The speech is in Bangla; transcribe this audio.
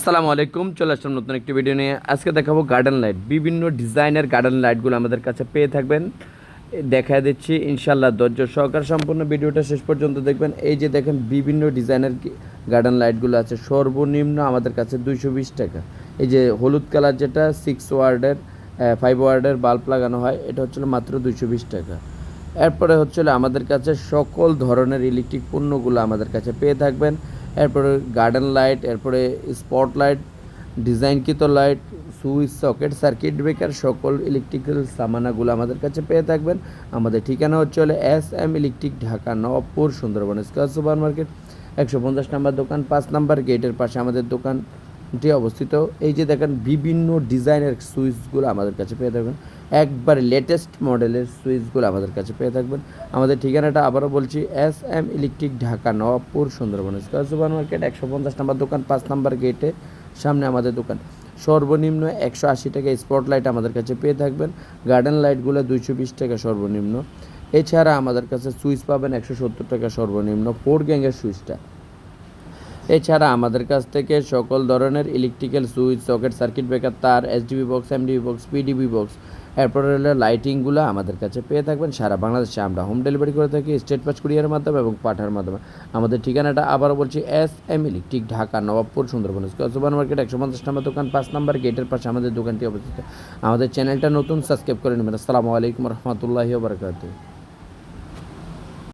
আসসালামু আলাইকুম, চলে আসলাম নতুন একটি ভিডিও নিয়ে। আজকে দেখাবো গার্ডেন লাইট। বিভিন্ন ডিজাইনের গার্ডেন লাইটগুলো আমাদের কাছে পেয়ে থাকবেন। দেখা দিচ্ছি ইনশাল্লাহ, ধৈর্য সহকার সম্পূর্ণ ভিডিওটা শেষ পর্যন্ত দেখবেন। এই যে দেখেন বিভিন্ন ডিজাইনের গার্ডেন লাইটগুলো আছে, সর্বনিম্ন আমাদের কাছে 220 টাকা। এই যে হলুদ কালার যেটা 6 ওয়ার্ডের 5 ওয়ার্ডের বাল্ব লাগানো হয়, এটা হচ্ছিল মাত্র 220 টাকা। এরপরে হচ্ছিল আমাদের কাছে সকল ধরনের ইলেকট্রিক পণ্যগুলো আমাদের কাছে পেয়ে থাকবেন। এরপরে গার্ডেন লাইট, এরপরে স্পট লাইট, ডিজাইনকৃত light, switch, socket, circuit breaker, সকল ইলেকট্রিক্যাল সামানাগুলো আমাদের কাছে পেয়ে থাকবেন। আমাদের ঠিকানা হচ্ছে SM electric, Dhaka Nawabpur, Sundarban square super market, 150 নম্বর দোকান, 5 নম্বর গেটের পাশে আমাদের দোকানটি অবস্থিত। এই যে দেখেন বিভিন্ন ডিজাইনের সুইচগুলো আমাদের কাছে পেয়ে থাকবেন, একবার লেটেস্ট মডেলের সুইচগুলো আমাদের কাছে পেয়ে থাকবেন। আমাদের ঠিকানাটা আবারও বলছি, SM electric, Dhaka Nawabpur, Sundarban square super market, 150 নম্বর দোকান, 5 নম্বর গেটে সামনে আমাদের দোকান। সর্বনিম্ন 180 টাকা স্পটলাইট আমাদের কাছে পেয়ে থাকবেন। গার্ডেন লাইটগুলো 220 টাকা সর্বনিম্ন। এছাড়া আমাদের কাছে সুইচ পাবেন 170 টাকা সর্বনিম্ন, 4 গ্যাংয়ের সুইচটা। এছাড়া আমাদের কাছ থেকে সকল ধরনের electrical switch, socket, circuit breaker, তার, SDB box, MDB box, PDB box, এরপরে হলো লাইটিংগুলো আমাদের কাছে পেয়ে থাকবেন। সারা বাংলাদেশে আমরা হোম ডেলিভারি করে থাকি স্টেট পাস কুরিয়ারের মাধ্যমে এবং পাঠার মাধ্যমে। আমাদের ঠিকানাটা আবারও বলছি, SM electric, Dhaka Nawabpur, Sundarban square super market, 150 নম্বর দোকান, 5 নম্বর গেটের পাশে আমাদের দোকানটি অবস্থিত। আমাদের চ্যানেলটা নতুন, সাবস্ক্রাইব করে নেবেন। আসসালামু আলাইকুম রহমতুল্লাহি ওয়া বারাকাতুহু।